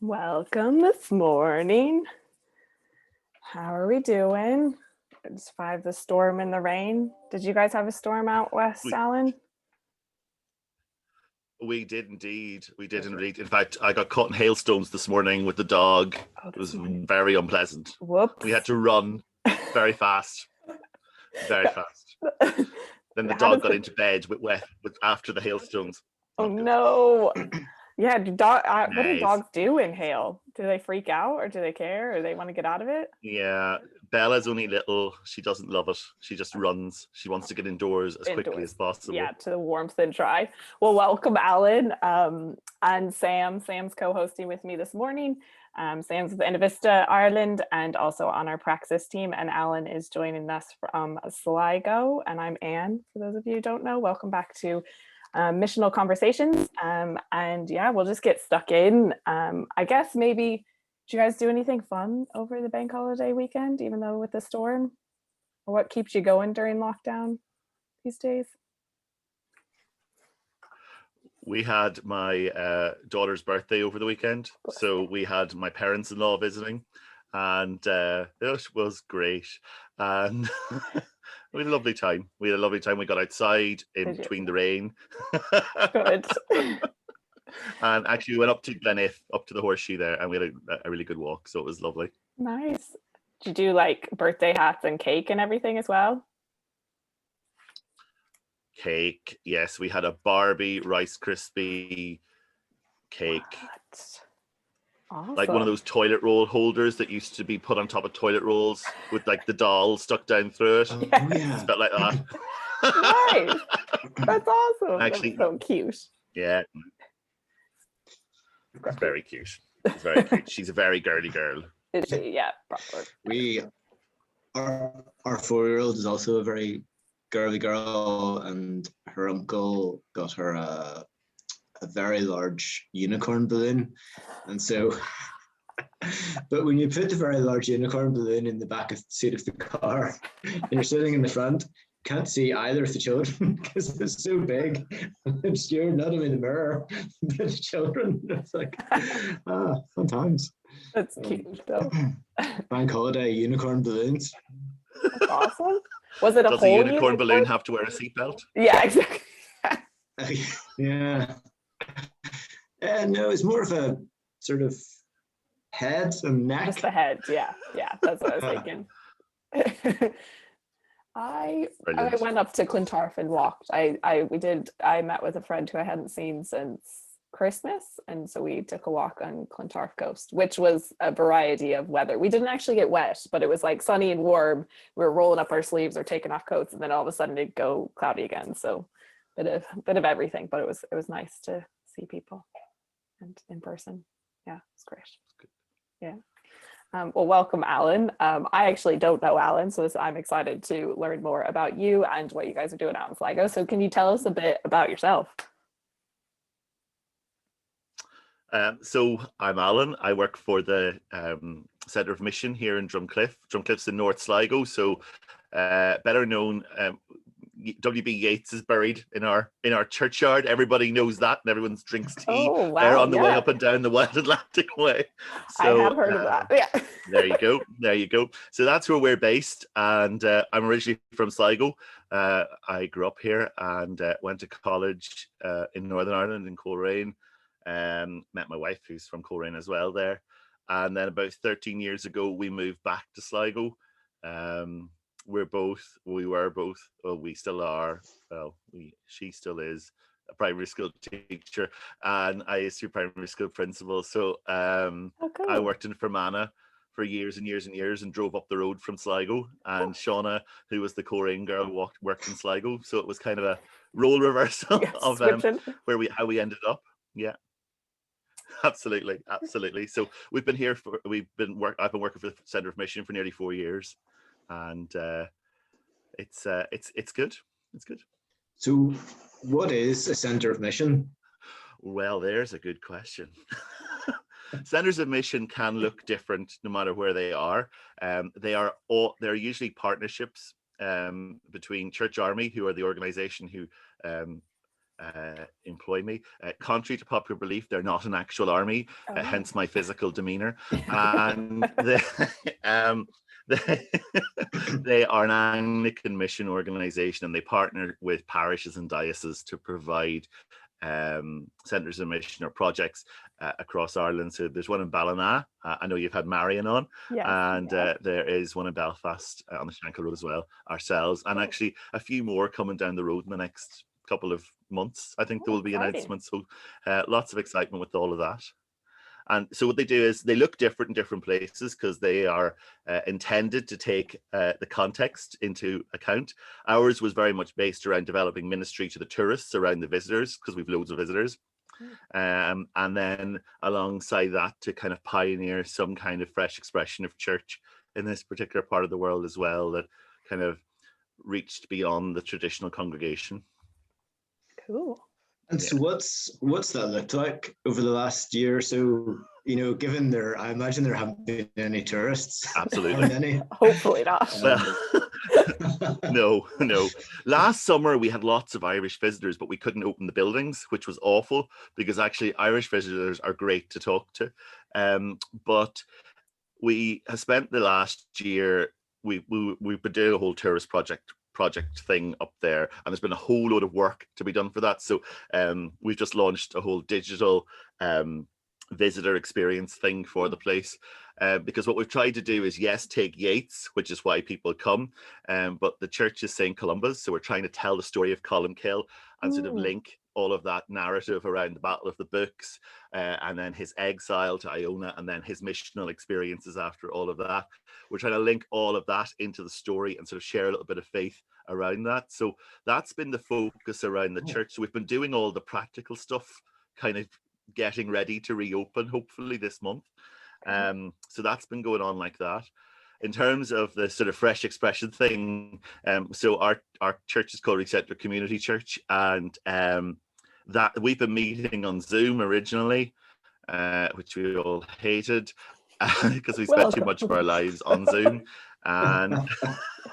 Welcome this morning. How are we doing? Survived the storm and the rain. Did you guys have a storm out west, We Alan? we did indeed. We did indeed. In fact, I got caught in hailstones this morning with the dog. Oh, It was this morning. very unpleasant. Whoops. We had to run very fast, very fast. Then the How dog does got the... into bed with after the hailstones. Oh Not good. no. Yeah, what do Nice. dogs do in hail? Do they freak out or do they care or they want to get out of it? Yeah, Bella's only little. She doesn't love it. She just runs. She wants to get indoors as quickly as Indoors. Yeah, possible. to the warmth and dry. Well, welcome, Alan, and Sam. Sam's co-hosting with me this morning. Sam's with Innovista Ireland and also on our Praxis team, and Alan is joining us from Sligo, and I'm Anne, for those of you who don't know. Welcome back to Missional Conversations, and yeah, we'll just get stuck in. I guess maybe, did you guys do anything fun over the bank holiday weekend, even though with the storm? Or what keeps you going during lockdown these days? We had my daughter's birthday over the weekend, so we had my parents-in-law visiting, and it was great. And we had a lovely time. We got outside in between the rain. Good. And actually we went up to Glenif, up to the horseshoe there, and we had a really good walk, so it was lovely. Nice. Did you do like birthday hats and cake and everything as well? Cake, yes. We had a Barbie Rice Krispie cake. What? Awesome. Like one of those toilet roll holders that used to be put on top of toilet rolls with like the doll stuck down through it. Yes. It felt like that. Nice. That's awesome. Actually, that's so cute. Yeah. It's very cute. It's very cute. She's a very girly girl. Is she? Yeah, proper. Our 4-year-old is also a very girly girl, and her uncle got her a very large unicorn balloon, and so but when you put the very large unicorn balloon in the back of the seat of the car and you're sitting in the front, you can't see either of the children because it's so big and obscured, not only the mirror but the children. It's like fun times. That's cute though. Bank holiday unicorn balloons. That's awesome. Was it a Does whole a unicorn balloon have to wear a seatbelt? Yeah, exactly. Yeah. No, it's more of a sort of head and neck. Just the head. Yeah, that's what I was thinking. I went up to Clontarf and walked. I met with a friend who I hadn't seen since Christmas, and so we took a walk on Clontarf Coast, which was a variety of weather. We didn't actually get wet, but it was like sunny and warm. We were rolling up our sleeves or taking off coats, and then all of a sudden it'd go cloudy again. So bit of everything, but it was nice to see people and in person. Yeah, it's great. Yeah. Well, welcome, Alan. I actually don't know Alan, so I'm excited to learn more about you and what you guys are doing out in Sligo. So can you tell us a bit about yourself? So I'm Alan. I work for the Centre of Mission here in Drumcliffe. Drumcliffe's in North Sligo, so better known. W.B. Yeats is buried in our churchyard. Everybody knows that, and everyone drinks tea there on the way up and down the Wild Atlantic Way. So, I have heard of that. Yeah. There you go. So that's where we're based, and I'm originally from Sligo. I grew up here and went to college in Northern Ireland in Coleraine. Met my wife, who's from Coleraine as well there, and then about 13 years ago we moved back to Sligo. We still are, she still is a primary school teacher, and I used to be primary school principal. So cool. I worked in Fermanagh for years and years and years and drove up the road from Sligo, and Shauna, who was the Coleraine girl, worked in Sligo. So it was kind of a role reversal of how we ended up. Yeah. Absolutely. So I've been working for the Centre of Mission for nearly 4 years, and it's good. It's good. So what is a Centre of Mission? Well, there's a good question. Centres of Mission can look different no matter where they are. They're usually partnerships between Church Army, who are the organization who employ me. Contrary to popular belief, they're not an actual army, hence my physical demeanor. And they are an Anglican mission organization, and they partner with parishes and dioceses to provide centres of mission or projects across Ireland. So there's one in Ballina. I know you've had Marion on, and there is one in Belfast on the Shankill Road as well, ourselves, and actually a few more coming down the road in the next couple of months. I think there will be announcements. So lots of excitement with all of that. And so what they do is they look different in different places because they are intended to take the context into account. Ours was very much based around developing ministry to the tourists, around the visitors, because we've loads of visitors. And then alongside that, to kind of pioneer some kind of fresh expression of church in this particular part of the world as well, that kind of reached beyond the traditional congregation. Cool. And so what's that looked like over the last year or so? You know, given I imagine there haven't been any tourists. Absolutely. Hopefully not. Well, no. Last summer we had lots of Irish visitors, but we couldn't open the buildings, which was awful because actually Irish visitors are great to talk to. But we have spent the last year, we've been doing a whole tourist project thing up there, and there's been a whole load of work to be done for that. So we've just launched a whole digital visitor experience thing for the place, because what we've tried to do is, yes, take Yeats, which is why people come, but the church is St. Columba's, so we're trying to tell the story of Columcille and sort of link all of that narrative around the Battle of the Books, and then his exile to Iona, and then his missional experiences after all of that. We're trying to link all of that into the story and sort of share a little bit of faith around that. So that's been the focus around the church. So we've been doing all the practical stuff, kind of getting ready to reopen hopefully this month. So that's been going on like that. In terms of the sort of fresh expression thing, so our church is called Resettler Community Church, and that we've been meeting on Zoom originally, which we all hated because we spent too much of our lives on Zoom. And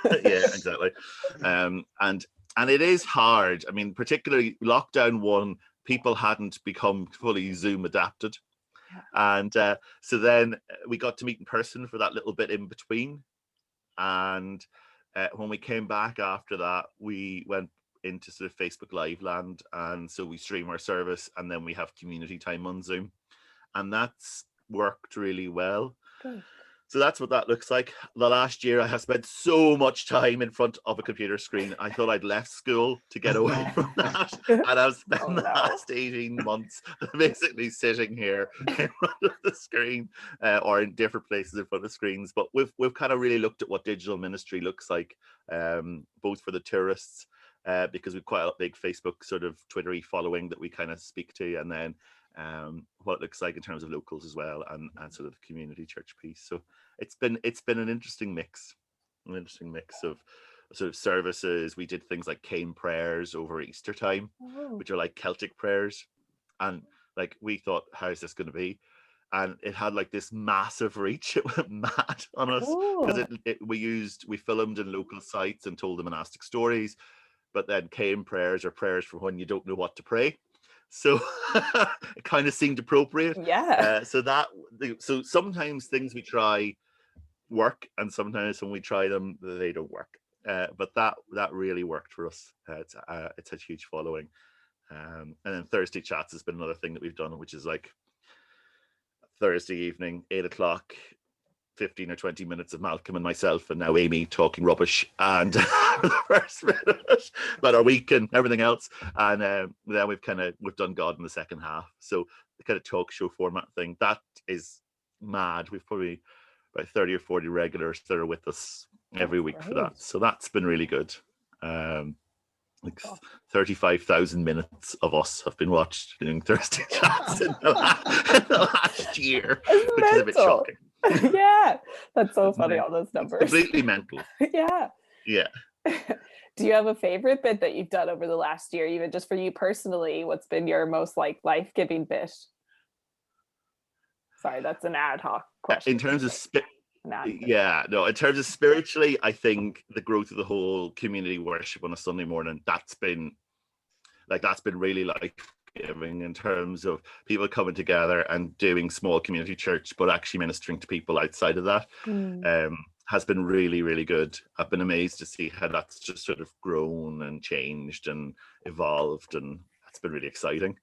yeah, exactly. And it is hard. I mean, particularly lockdown 1, people hadn't become fully Zoom adapted. And so then we got to meet in person for that little bit in between. And when we came back after that, we went into sort of Facebook Live land. And so we stream our service, and then we have community time on Zoom. And that's worked really well. Good. So that's what that looks like. The last year I have spent so much time in front of a computer screen. I thought I'd left school to get away from that. And I've spent the last 18 months basically sitting here in front of the screen, or in different places in front of screens. But we've kind of really looked at what digital ministry looks like, both for the tourists, because we've quite a big Facebook sort of Twittery following that we kind of speak to, and then what it looks like in terms of locals as well, and sort of the community church piece. So it's been an interesting mix of sort of services. We did things like cane prayers over Easter time, which are like Celtic prayers, and like we thought, how's this going to be? And it had like this massive reach. It went mad on us because we filmed in local sites and told them monastic stories, but then cane prayers are prayers for when you don't know what to pray. So it kind of seemed appropriate. Yeah. So sometimes things we try work, and sometimes when we try them, they don't work. But that really worked for us. It's a huge following. And then Thursday chats has been another thing that we've done, which is like Thursday evening, 8:00, 15 or 20 minutes of Malcolm and myself, and now Amy talking rubbish and the first minute about our week and everything else, and then we've done God in the second half. So the kind of talk show format thing, that is mad. We've probably about 30 or 40 regulars that are with us every week for that, so that's been really good. Like 35,000 minutes of us have been watched doing Thursday chats in the last year, which is a bit shocking. Yeah, that's so funny, all those numbers. It's completely mental. Yeah. Do you have a favorite bit that you've done over the last year, even just for you personally? What's been your most like life-giving bit? Sorry, that's an ad hoc question. In terms of in terms of spiritually, I think the growth of the whole community worship on a Sunday morning, that's been like that's been really life-giving in terms of people coming together and doing small community church, but actually ministering to people outside of that. Has been really, really good. I've been amazed to see how that's just sort of grown and changed and evolved, and that's been really exciting.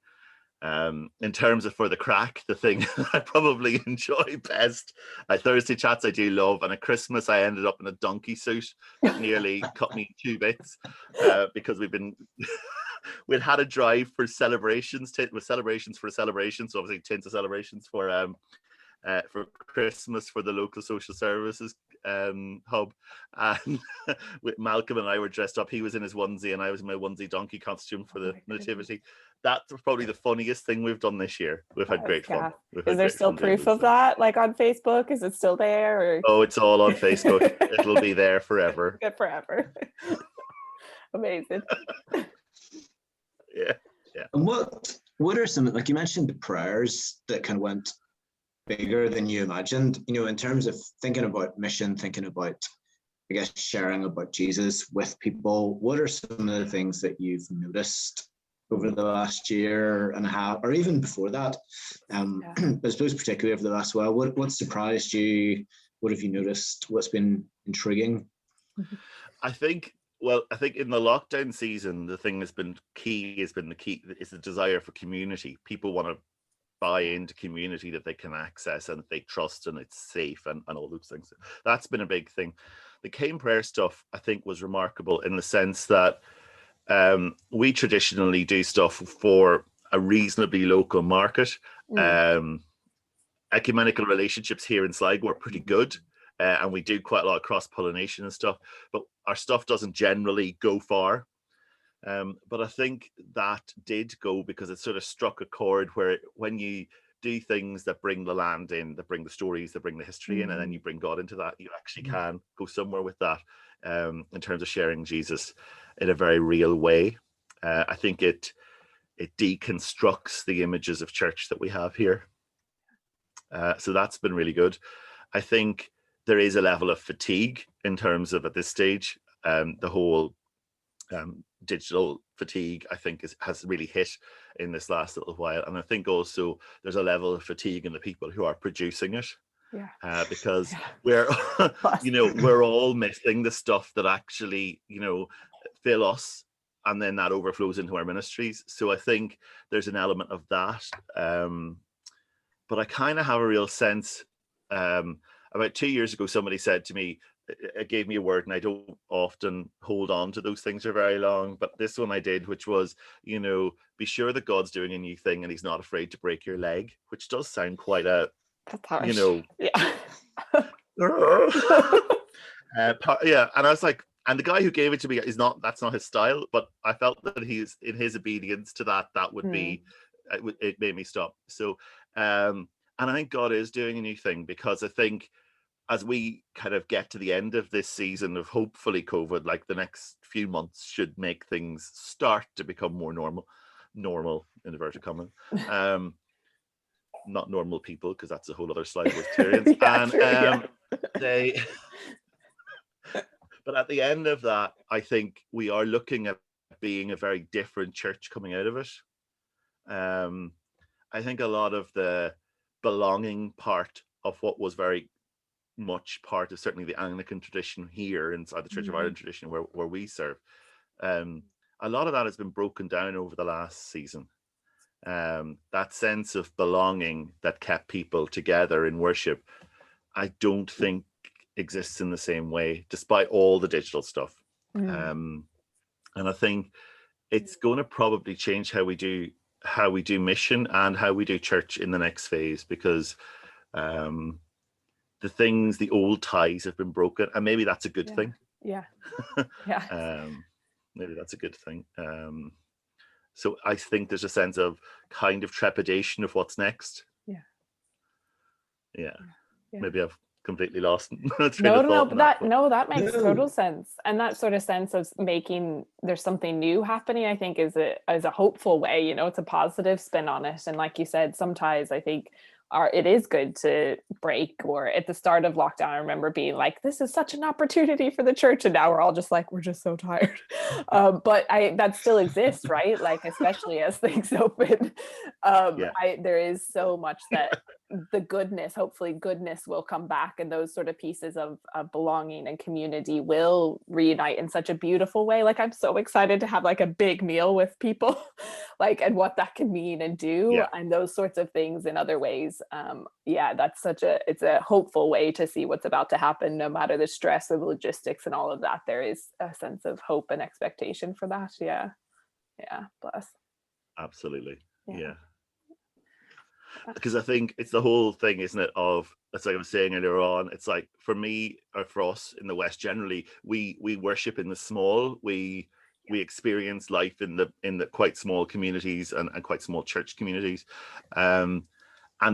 In terms of for the crack, the thing I probably enjoy best, Thursday chats I do love, and at Christmas I ended up in a donkey suit that nearly cut me in 2 bits because we'd had a drive for celebrations, with celebrations for a celebration, so obviously tins of celebrations for Christmas for the local social services hub, and with Malcolm and I were dressed up. He was in his onesie and I was in my onesie donkey costume for the nativity. That's probably the funniest thing we've done this year. We've had great fun. Is there still proof of that, like on Facebook? Is it still there? Or? Oh, it's all on Facebook. It'll be there forever. Good forever. Amazing. Yeah. And what are some, like you mentioned, the prayers that kind of went bigger than you imagined, in terms of thinking about mission, thinking about, I guess, sharing about Jesus with people. What are some of the things that you've noticed over the last year and a half, or even before that? I suppose particularly over the last while, what surprised you? What have you noticed? What's been intriguing? I think in the lockdown season, the thing has been the desire for community. People want to buy into community that they can access and that they trust and it's safe and all those things. That's been a big thing. The cane prayer stuff, I think, was remarkable in the sense that we traditionally do stuff for a reasonably local market. Ecumenical relationships here in Sligo are pretty good, and we do quite a lot of cross-pollination and stuff, but our stuff doesn't generally go far. But I think that did go because it sort of struck a chord where when you do things that bring the land in, that bring the stories, that bring the history in, and then you bring God into that, you actually can go somewhere with that in terms of sharing Jesus in a very real way. I think it deconstructs the images of church that we have here. So that's been really good. I think there is a level of fatigue in terms of, at this stage, the whole digital fatigue, I think, has really hit in this last little while. And I think also there's a level of fatigue in the people who are producing it. Because we're we're all missing the stuff that actually fill us, and then that overflows into our ministries. So I think there's an element of that, but I kind of have a real sense. About 2 years ago, somebody said to me, it gave me a word, and I don't often hold on to those things for very long, but this one I did, which was, be sure that God's doing a new thing and he's not afraid to break your leg, which does sound quite a, yeah. And I was like, and the guy who gave it to me that's not his style, but I felt that he's in his obedience to that would be, it made me stop. So, and I think God is doing a new thing, because I think as we kind of get to the end of this season of hopefully COVID, like the next few months should make things start to become more normal in inverted commas. Not normal people, because that's a whole other Sligo experience. But at the end of that, I think we are looking at being a very different church coming out of it. I think a lot of the belonging part of what was very much part of certainly the Anglican tradition here inside the Church of Ireland tradition where we serve, a lot of that has been broken down over the last season. That sense of belonging that kept people together in worship, I don't think exists in the same way, despite all the digital stuff. And I think it's going to probably change how we do mission and how we do church in the next phase, because the old ties have been broken, and maybe that's a good thing. Maybe that's a good thing. So I think there's a sense of kind of trepidation of what's next. Maybe I've completely lost but that makes total sense. And that sort of sense of making there's something new happening, I think is a hopeful way. It's a positive spin on it. And like you said, some ties I think it is good to break. Or at the start of lockdown, I remember being like, this is such an opportunity for the church, and now we're all just like, we're just so tired. But that still exists, right? Like, especially as things open, there is so much that the goodness, hopefully goodness will come back, and those sort of pieces of belonging and community will reunite in such a beautiful way. Like, I'm so excited to have like a big meal with people, like, and what that can mean and do, and those sorts of things in other ways. That's it's a hopeful way to see what's about to happen, no matter the stress of logistics and all of that. There is a sense of hope and expectation for that. Bless. Absolutely. Yeah. Because I think it's the whole thing, isn't it, of, as I was saying earlier on, it's like, for me, or for us in the West generally, we worship in the small. We experience life in the quite small communities and quite small church communities, and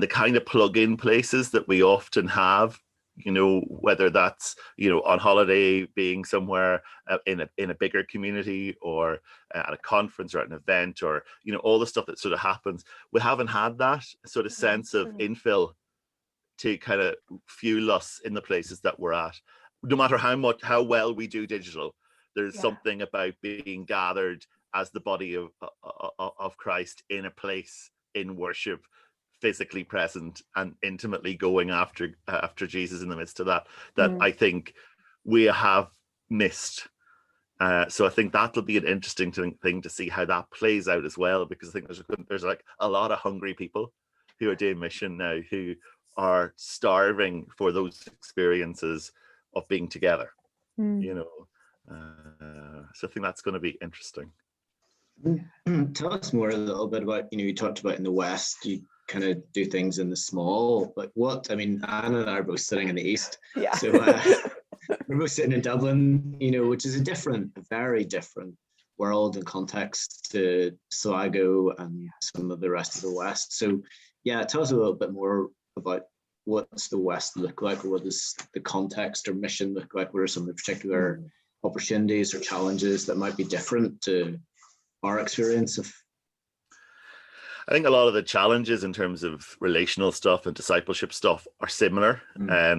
the kind of plug-in places that we often have, whether that's on holiday, being somewhere in a bigger community, or at a conference or at an event, or all the stuff that sort of happens. We haven't had that sort of sense of infill to kind of fuel us in the places that we're at. No matter how well we do digital, there's something about being gathered as the body of Christ in a place in worship, physically present and intimately going after Jesus in the midst of that I think we have missed. So I think that'll be an interesting thing to see how that plays out as well, because I think there's like a lot of hungry people who are doing mission now, who are starving for those experiences of being together. So I think that's going to be interesting. Tell us more a little bit about, you talked about in the West, you kind of do things in the small, but Anna and I are both sitting in the East. So we're both sitting in Dublin, which is a very different world and context to Sligo and some of the rest of the West. So tell us a little bit more about what's the West look like, or what does the context or mission look like? What are some of the particular opportunities or challenges that might be different to our experience of? I think a lot of the challenges in terms of relational stuff and discipleship stuff are similar.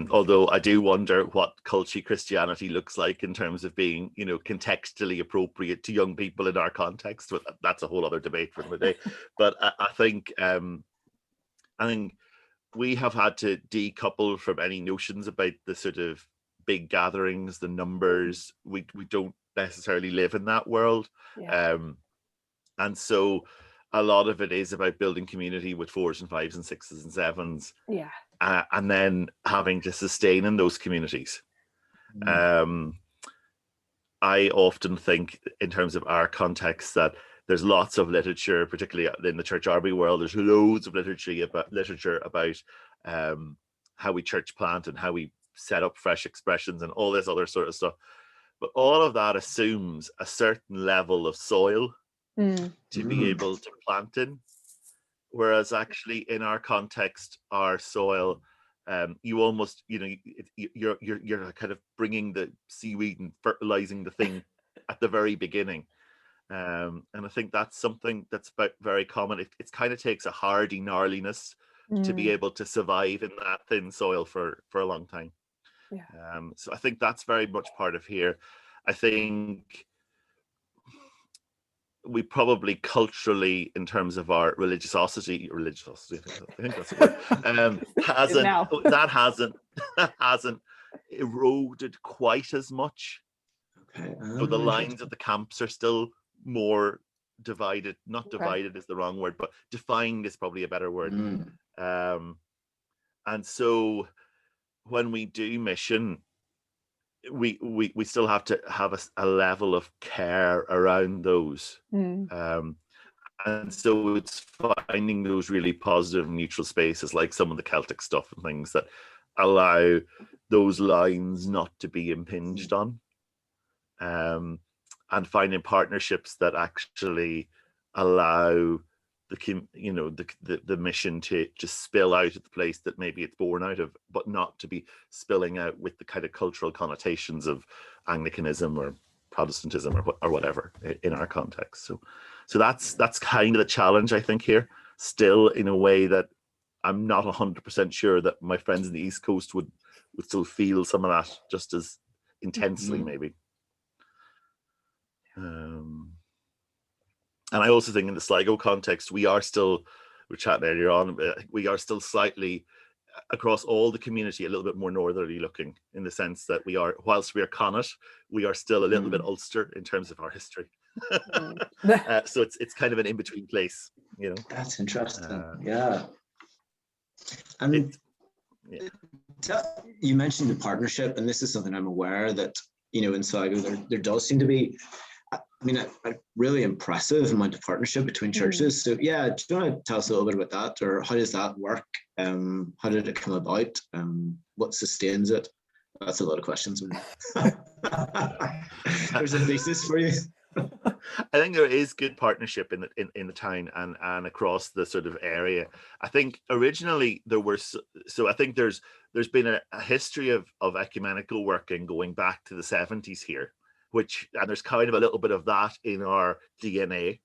Although I do wonder what culty Christianity looks like in terms of being, contextually appropriate to young people in our context. But that's a whole other debate for the day. But I think we have had to decouple from any notions about the sort of big gatherings, the numbers. We don't necessarily live in that world. And so a lot of it is about building community with 4s and 5s and 6s and 7s. And then having to sustain in those communities. I often think in terms of our context that there's lots of literature, particularly in the church army world, there's loads of literature about how we church plant and how we set up fresh expressions and all this other sort of stuff. But all of that assumes a certain level of soil to be able to plant in. Whereas actually in our context, our soil, you almost, you're kind of bringing the seaweed and fertilizing the thing at the very beginning. And I think that's something that's very common. It kind of takes a hardy gnarliness to be able to survive in that thin soil for a long time. So I think that's very much part of here. I think we probably culturally, in terms of our religiosity, I think that's the word, hasn't eroded quite as much. So the lines of the camps are still more divided. Not divided is the wrong word, but defined is probably a better word. And so when we do mission, we still have to have a level of care around those. And so it's finding those really positive neutral spaces, like some of the Celtic stuff and things that allow those lines not to be impinged on, and finding partnerships that actually allow the mission to just spill out at the place that maybe it's born out of, but not to be spilling out with the kind of cultural connotations of Anglicanism or Protestantism or whatever in our context. So that's kind of the challenge, I think, here, still, in a way that I'm not 100% sure that my friends in the East Coast would still feel some of that just as intensely, maybe. And I also think in the Sligo context, we are still, we were chatting earlier on, we are still slightly, across all the community, a little bit more northerly looking, in the sense that we are, whilst we are Connacht, we are still a little bit Ulster in terms of our history. So it's kind of an in-between place, you know. That's interesting. Yeah. And you mentioned the partnership, and this is something I'm aware that, you know, in Sligo there does seem to be, I mean, a really impressive amount of partnership between churches. So yeah, do you want to tell us a little bit about that, or how does that work? How did it come about? What sustains it? That's a lot of questions. There's a thesis for you. I think there is good partnership in the town and across the sort of area. I think originally there were, so I think there's been a history of ecumenical working going back to the 70s here, and there's kind of a little bit of that in our DNA,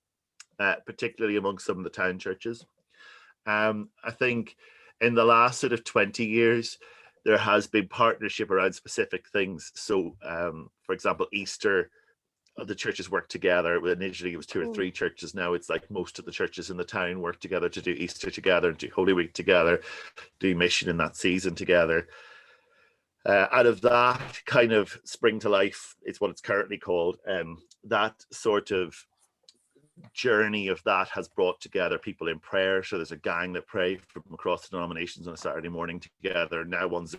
particularly among some of the town churches. I think in the last sort of 20 years, there has been partnership around specific things. So, for example, Easter, the churches work together. Initially it was 2 or 3 churches. Now it's like most of the churches in the town work together to do Easter together, do Holy Week together, do mission in that season together. Out of that kind of spring to life, it's what it's currently called. That sort of journey of that has brought together people in prayer. So there's a gang that pray from across the denominations on a Saturday morning together. Now one's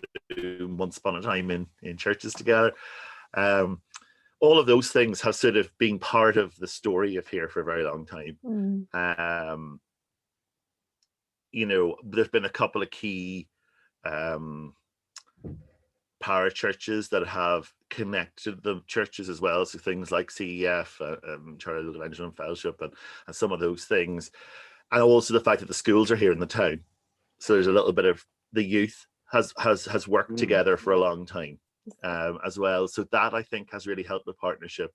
once upon a time in churches together. All of those things have sort of been part of the story of here for a very long time. You know, there's been a couple of key parachurches that have connected the churches as well. So things like CEF, Charlie Evangelism Fellowship, and some of those things. And also the fact that the schools are here in the town. So there's a little bit of the youth has worked together for a long time. As well, so that I think has really helped the partnership.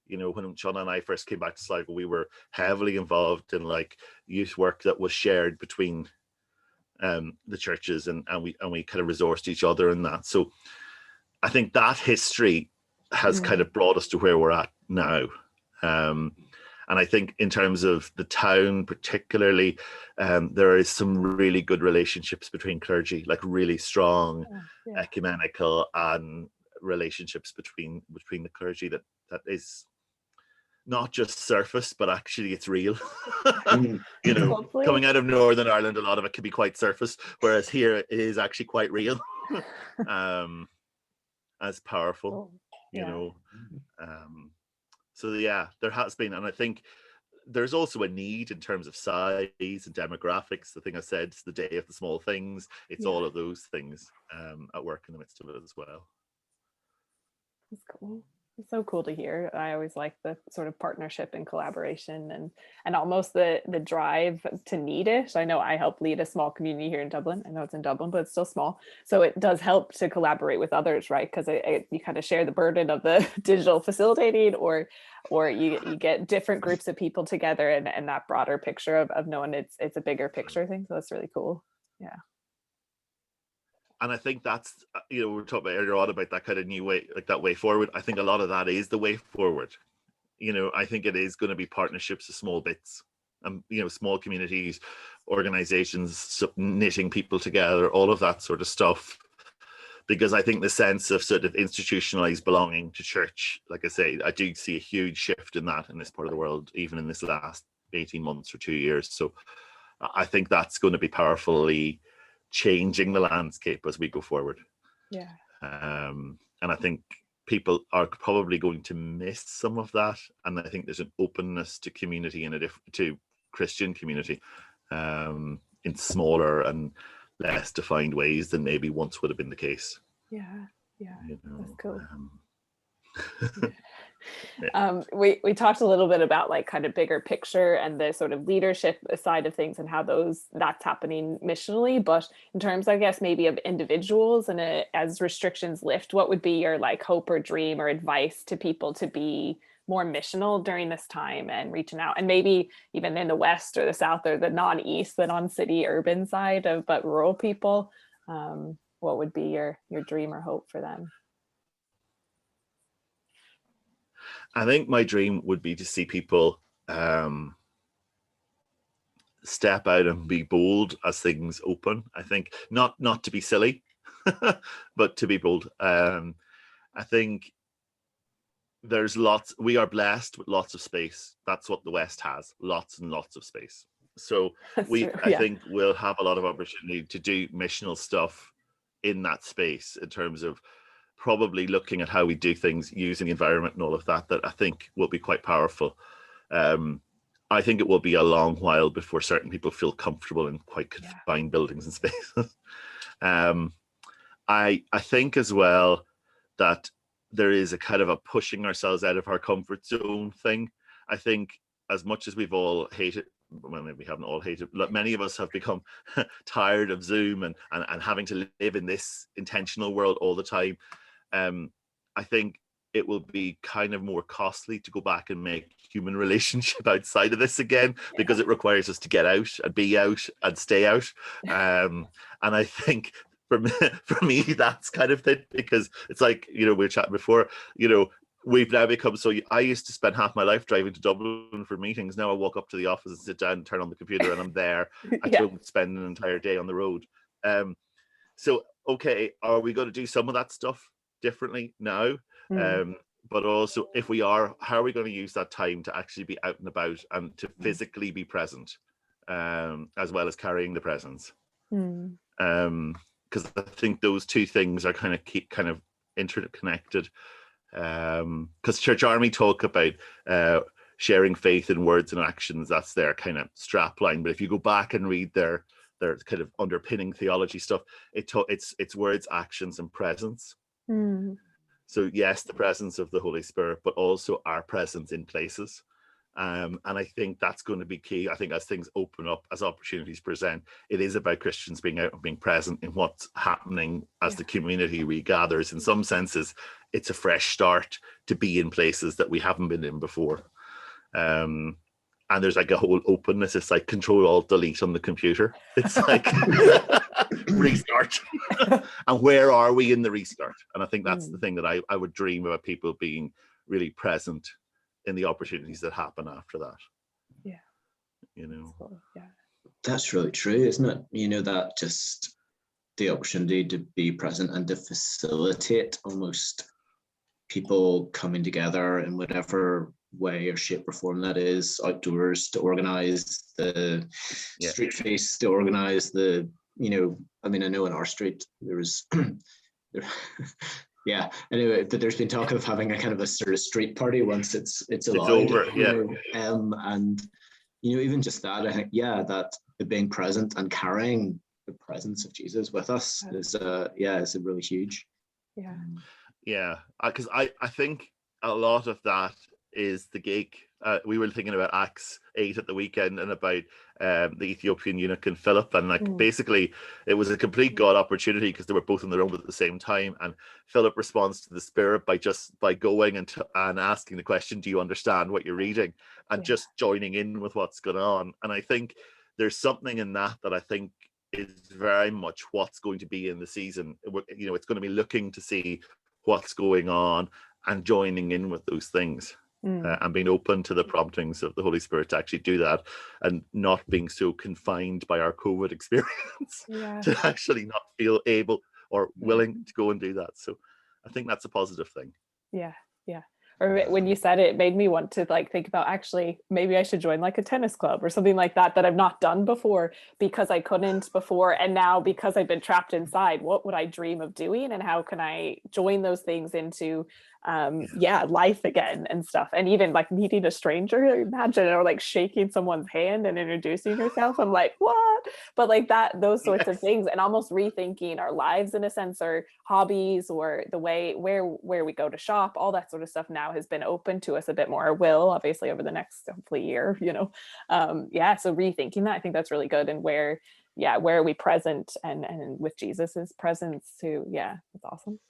You know, when Sean and I first came back to Sligo, we were heavily involved in like youth work that was shared between the churches, and we kind of resourced each other in that. So I think that history has kind of brought us to where we're at now. And I think in terms of the town particularly, there is some really good relationships between clergy, like really strong ecumenical and relationships between the clergy that is not just surface, but actually it's real. You know, hopefully. Coming out of Northern Ireland, a lot of it can be quite surface, whereas here it is actually quite real. As powerful, you know. So yeah, there has been, and I think there's also a need in terms of size and demographics. The thing I said, it's the day of the small things. It's all of those things at work in the midst of it as well. That's cool. It's so cool to hear. I always like the sort of partnership and collaboration and almost the drive to need it. I know I help lead a small community here in Dublin. I know it's in Dublin, but it's still small. So it does help to collaborate with others, right? Because you kind of share the burden of the digital facilitating, or you get different groups of people together and that broader picture of knowing it's a bigger picture thing. So that's really cool. Yeah. And I think that's, you know, we were talking about earlier on about that kind of new way, like that way forward. I think a lot of that is the way forward. You know, I think it is going to be partnerships of small bits, and, you know, small communities, organizations, knitting people together, all of that sort of stuff. Because I think the sense of sort of institutionalized belonging to church, like I say, I do see a huge shift in that in this part of the world, even in this last 18 months or 2 years. So I think that's going to be powerfully changing the landscape as we go forward. Yeah. And I think people are probably going to miss some of that. And I think there's an openness to community and to Christian community in smaller and less defined ways than maybe once would have been the case. Yeah. You know, that's cool. Yeah. We talked a little bit about like kind of bigger picture and the sort of leadership side of things and how that's happening missionally, but in terms, I guess, maybe of individuals and as restrictions lift, what would be your like hope or dream or advice to people to be more missional during this time and reaching out, and maybe even in the West or the South or the non-East, the non-city urban side of, but rural people, what would be your dream or hope for them? I think my dream would be to see people step out and be bold as things open. I think not to be silly, but to be bold. I think we are blessed with lots of space. That's what the West has, lots and lots of space. So I think we'll have a lot of opportunity to do missional stuff in that space, in terms of probably looking at how we do things using the environment and all of that I think will be quite powerful. I think it will be a long while before certain people feel comfortable in quite confined buildings and spaces. I think as well that there is a kind of a pushing ourselves out of our comfort zone thing. I think as much as we've all hated, well, maybe we haven't all hated, but many of us have become tired of Zoom and having to live in this intentional world all the time. I think it will be kind of more costly to go back and make human relationship outside of this again, because it requires us to get out and be out and stay out. And I think for me, that's kind of it, because it's like, we were chatting before, we've now become so. I used to spend half my life driving to Dublin for meetings. Now I walk up to the office and sit down and turn on the computer and I'm there. I don't spend an entire day on the road. So, okay, are we going to do some of that stuff differently now? But also, if we are, how are we going to use that time to actually be out and about and to physically be present, as well as carrying the presence? Because I think those two things are kind of interconnected. Because Church Army talk about sharing faith in words and actions. That's their kind of strap line. But if you go back and read their kind of underpinning theology stuff, it's words, actions, and presence. So yes, the presence of the Holy Spirit, but also our presence in places. And I think that's going to be key. I think as things open up, as opportunities present, it is about Christians being out and being present in what's happening as the community regathers. In some senses, it's a fresh start to be in places that we haven't been in before. And there's like a whole openness. It's like Control-Alt-Delete on the computer. It's like restart. And where are we in the restart? And I think that's the thing that I would dream about, people being really present in the opportunities that happen after that. That's really true, isn't it? That just the opportunity to be present and to facilitate almost people coming together in whatever way or shape or form that is, outdoors, to organize the street face, to organize the, I know in our street there was anyway, but there's been talk of having a kind of a sort of street party once it's allowed. It's over, and even just that, I think that the being present and carrying the presence of Jesus with us is a really huge. Because I think a lot of that is the gig. We were thinking about Acts 8 at the weekend and about the Ethiopian eunuch and Philip, and basically it was a complete God opportunity because they were both in the room at the same time, and Philip responds to the Spirit by going and asking the question, do you understand what you're reading, and just joining in with what's going on. And I think there's something in that I think is very much what's going to be in the season. It's going to be looking to see what's going on and joining in with those things. And being open to the promptings of the Holy Spirit to actually do that, and not being so confined by our COVID experience to actually not feel able or willing to go and do that. So I think that's a positive thing. Or when you said it made me want to think about, actually maybe I should join a tennis club or something like that I've not done before, because I couldn't before, and now because I've been trapped inside, what would I dream of doing, and how can I join those things into life again and stuff. And even meeting a stranger, imagine, or shaking someone's hand and introducing yourself. I'm like, what? But those sorts of things, and almost rethinking our lives in a sense, or hobbies, or the way where we go to shop, all that sort of stuff now has been open to us a bit more, will obviously over the next hopefully year, so rethinking that, I think that's really good. And where are we present and with Jesus's presence too? It's awesome.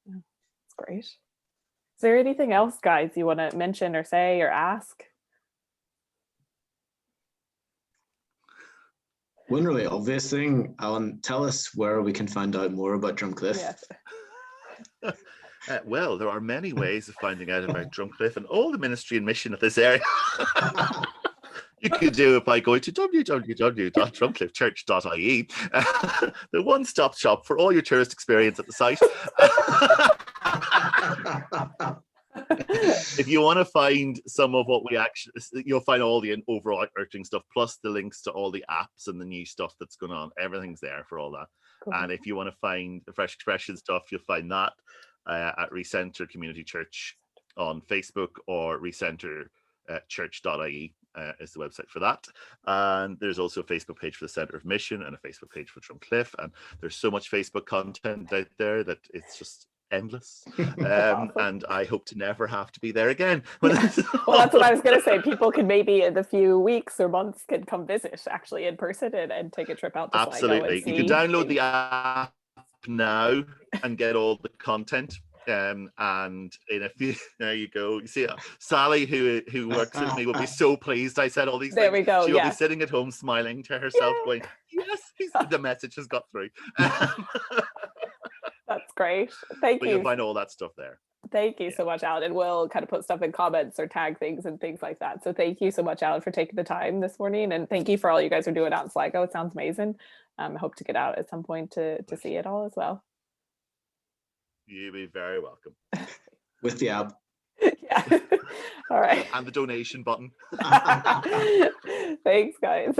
It's great. Is there anything else, guys, you want to mention or say or ask? One really obvious thing, Alan, tell us where we can find out more about Drumcliffe. Yes. Well, there are many ways of finding out about Drumcliffe and all the ministry and mission of this area. You could do it by going to www.drumcliffechurch.ie, the one-stop shop for all your tourist experience at the site. If you want to find some of what we actually, you'll find all the overarching stuff, plus the links to all the apps and the new stuff that's going on. Everything's there for all that. Cool. And if you want to find the Fresh Expression stuff, you'll find that at Recenter Community Church on Facebook, or recenterchurch.ie is the website for that. And there's also a Facebook page for the Centre of Mission and a Facebook page for Drumcliffe. And there's so much Facebook content out there that it's just endless. Awesome. And I hope to never have to be there again. Well, that's what I was going to say. People can maybe in a few weeks or months can come visit actually in person and take a trip out to Sligo. Absolutely. You can download the app now and get all the content. And in a few, there you go. You see, Sally, who works with me, will be so pleased I said all these things. There we go. She'll be sitting at home smiling to herself, going, "Yes, the message has got through." That's great. Thank you. You'll find all that stuff there. Thank you so much, Alan. And we'll kind of put stuff in comments or tag things and things like that. So thank you so much, Alan, for taking the time this morning. And thank you for all you guys are doing out in Sligo. It sounds amazing. I hope to get out at some point to see it all as well. You'll be very welcome. With the app. Yeah. All right. And the donation button. Thanks, guys.